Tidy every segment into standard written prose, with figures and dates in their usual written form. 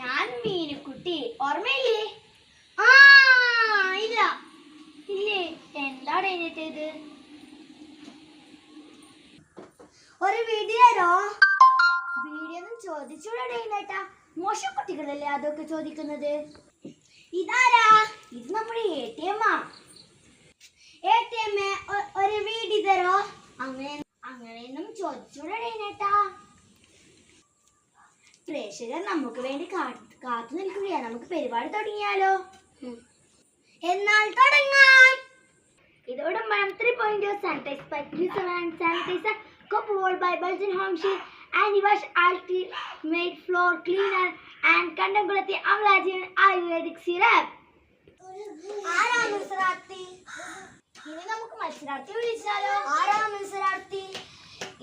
ഞാൻ മീനുക്കുട്ടി, ഓർമ്മയില്ലേ? ഇല്ല ഇല്ലേ? എന്താണ് എഴുതിയത്? ഒരു വീഡിയോ ഒന്നും ചോദിച്ചൂടാ ഡൈനേട്ടാ, മോശം കുട്ടികളല്ലേ അതൊക്കെ ചോദിക്കുന്നത്. ഇതാരാ? ഇത് നമ്മുടെ ATM. ഒരു വീഡിയോ തരോ? അങ്ങനെയൊന്നും ചോദിച്ചൂടാ ഡൈനേട്ടാ. പ്രേക്ഷകർ നമുക്ക് വേണ്ടി കാത്തു നിൽക്കുകയാണ്. നമുക്ക് പരിപാടി തുടങ്ങിയാലോ? എന്നാൽ തുടങ്ങാം. ഇതോടെ 3.0 sanitize by user and sanitizer co-powered by Belgian Home Shield Anti-Wash Ultimate Floor Cleaner and Kandangulati Amlajan Ayurvedic Syrup. ആരാ മത്സരാർത്ഥി? ഇനി നമുക്ക് മത്സരാർത്ഥി വിളിച്ചാലോ? ആരാ മത്സരാർത്ഥി?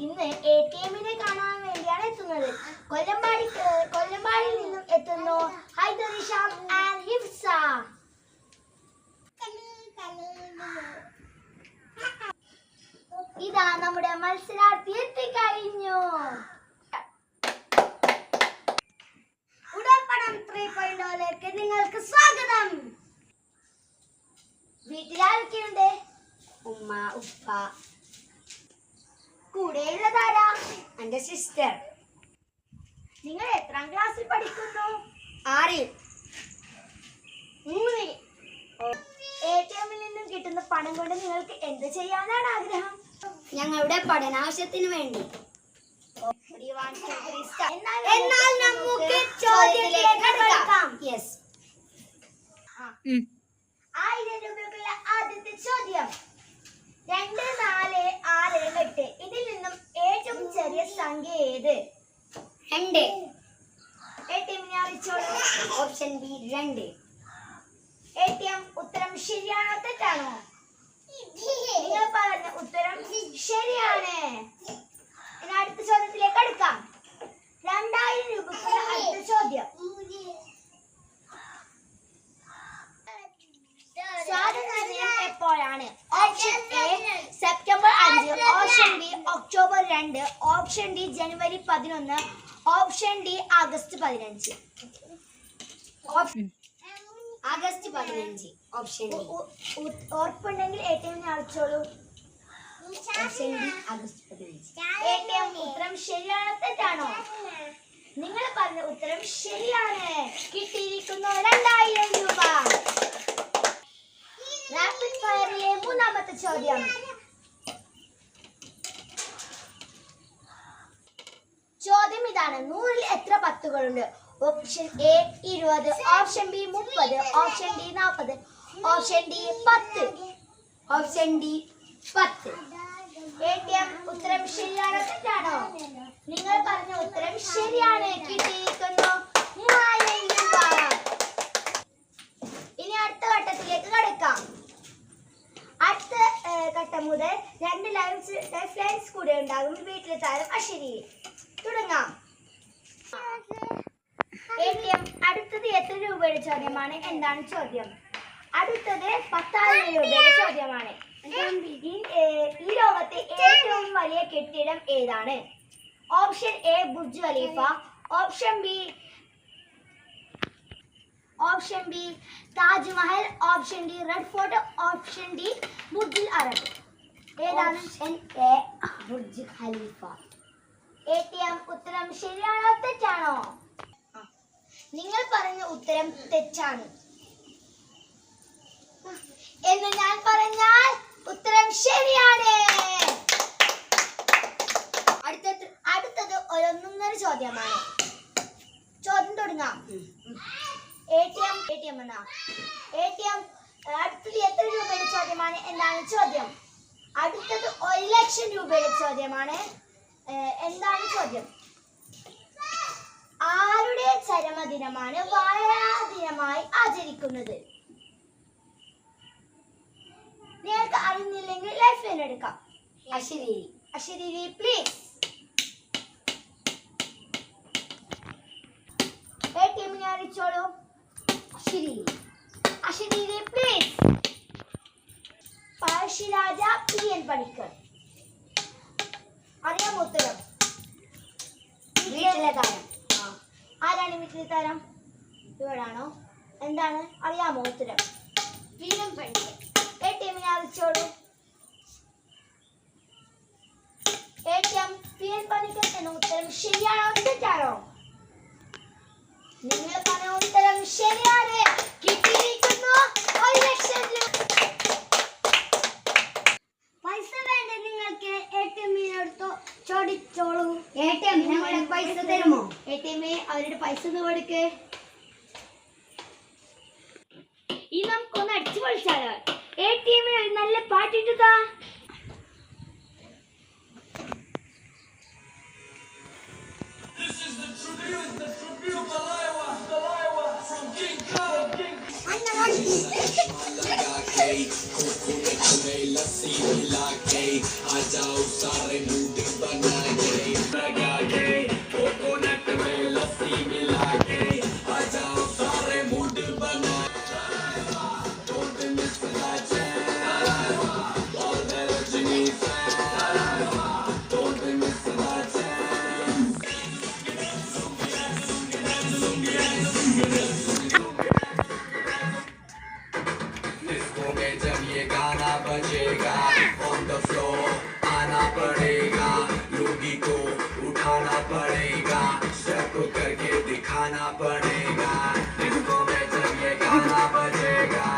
ഇന്ന് ATM-നെ കാണാൻ വേണ്ടിയാണ് എത്തുന്നത്. കൊല്ലമ്പാടിയിൽ നിന്നും എത്തുന്നു ഹൈദർ ഹിഷാം ആൻഡ് ഹിഫ്സ. ഇതാ നമ്മുടെ മത്സരാർത്ഥി എത്തിക്കഴിഞ്ഞു. ഉടൽപ്പണം 3.0ലേക്ക് നിങ്ങൾക്ക് സ്വാഗതം. വീട്ടിലാരൊക്കെയുണ്ട്? ഉമ്മ, ഉപ്പ. കൂടെയുള്ളതാരാ? എന്റെ സിസ്റ്റർ. നിങ്ങൾ എത്രാം ക്ലാസ്സിൽ പഠിക്കുന്നു? 6. ATM-ൽ നിന്നും കിട്ടുന്ന പണം കൊണ്ട് നിങ്ങൾക്ക് എന്ത് ചെയ്യാനാണ് ആഗ്രഹം? ഞങ്ങളുടെ പഠനാവശ്യത്തിന് വേണ്ടി. എന്നാൽ നമുക്ക് ചോദ്യത്തിലേക്ക് കടക്കാം. 1000 രൂപയ്ക്കുള്ള ആദ്യത്തെ ചോദ്യം. 2, 4, 6, 8. ഇതിൽ നിന്നും ഏറ്റവും ചെറിയ സംഖ്യ ഏത്? 2. ATM-നെ അറിയിച്ചോളൂ. Option B 2. ATM ഉത്തരം ശരിയാണോ തെറ്റാണോ? നിങ്ങൾ പറഞ്ഞ ഉത്തരം ശരിയാണ്. ഇനി അടുത്ത ചോദ്യത്തിലേക്ക് അടുക്കാം. 2000 രൂപയ്ക്കുള്ള അടുത്ത ചോദ്യം. സ്വാതന്ത്ര്യം എപ്പോഴാണ്? Option A September 5, option B October 2, option D ജനുവരി 11, option D August 15. August 15. Option D. ഉറപ്പുണ്ടെങ്കിൽ ATM-നെ അടിച്ചോളൂ. Option D August 15. ATM ഉത്തരം ശരിയാണോ തെറ്റാണോ? നിങ്ങൾ പറഞ്ഞ ഉത്തരം ശരിയാണ്. കിട്ടിയിരിക്കുന്നു 2000 രൂപ. റാപ്പിഡ് ഫയറിലെ മൂന്നാമത്തെ ചോദ്യം. ചോദ്യം ഇതാണ്. 100-ൽ എത്ര പത്തുകളുണ്ട്? Option A 20, option B 30, option D 40, option D 10. Option D 10. ATM ഉത്തരം ശരിയാണോ തെറ്റാണോ? നിങ്ങൾ പറഞ്ഞ ഉത്തരം ശരിയാണ്. കിട്ടിയിരിക്കുന്നു 3000 രൂപ. ഇനി മുതൽ 2 ലൈഫ് ലൈൻസ് കൂടെ ഉണ്ടാകും വീട്ടിലെ താരം അശ്വതി. തുടങ്ങാം. ATM അടുത്തത് എത്ര രൂപയുടെ ചോദ്യമാണ്? എന്താണ് ചോദ്യം? അടുത്തത് 10,000 രൂപയുടെ ചോദ്യമാണ്. ഈ ലോകത്തെ ഏറ്റവും വലിയ കെട്ടിടം ഏതാണ്? Option A Burj Khalifa, option B Taj Mahal, option D Red Fort, option D Burj al Arab. ഏതാണ്? A Burj Khalifa. ATM ഉത്തരം ശരിയാണോ തെറ്റാണോ? നിങ്ങൾ പറഞ്ഞ ഉത്തരം തെറ്റാണ് എന്ന് ഞാൻ പറഞ്ഞാൽ ഉത്തരം ശരിയാണ്. അടുത്തത് ഒരൊന്നൊന്നര ചോദ്യമാണ്. ചോദ്യം തുടങ്ങാം. ATM അടുത്തത് എത്ര രൂപയുടെ ചോദ്യമാണ്? എന്താണ് ചോദ്യം? അടുത്തത് 1 ലക്ഷം രൂപയുടെ ചോദ്യമാണ്. എന്താണ് ചോദ്യം? ആരുടെ ചരമദിനമാണ് വായനാ ദിനമായി ആചരിക്കുന്നത്? നിങ്ങൾക്ക് അറിയുന്നില്ലെങ്കിൽ ലൈഫ് ലൈൻ എടുക്കാം. അശ്വതി പ്ലീസ്. ATM അറിയിച്ചോളൂ. അശ്വതി പ്ലീസ്. പഴശ്ശിരാജ PN പണിക്കർ. അറിയാമോ ഉത്തരം? വീട്ടിലെ താരം. ആരാണ് വീട്ടിലെ താരം? ഇവരാണോ? എന്താണ് അറിയാമോ ഉത്തരം? PN Panicker. ATM അറിയിച്ചോളൂ. ATM PN Panicker എന്ന ഉത്തരം ശരിയാണോ തെറ്റാണോ? നിങ്ങൾ പറഞ്ഞ ഉത്തരം ശരിയാണ്. കിട്ടിയിരിക്കുന്നു 1 ലക്ഷം രൂപ. പൈസ വേണ്ട നിങ്ങൾക്ക്? ATM ചോദിച്ചോളൂ. ATM ഞങ്ങളുടെ പൈസ തരുമോ? ATM അവരുടെ പൈസ കൊടുക്ക്. ഈ നമുക്കൊന്ന് അടിച്ചു പൊളിച്ചാലോ? ATM ഒരു നല്ല പാട്ടിട്ടുതാ. बजेगा ऑन द फ्लोर आना पड़ेगा, लोगी को उठाना पड़ेगा, स्टेप करके दिखाना पड़ेगा। डिस्को में जब ये गाना बजेगा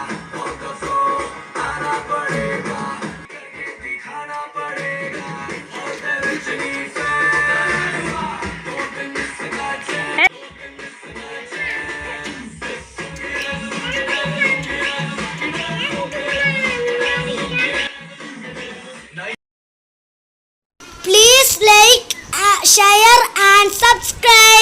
ऑन द फ्लोर आना पड़ेगा, करके दिखाना पड़ेगा। और the Rajni don't miss that chance, don't miss that chance। Please like, share and subscribe.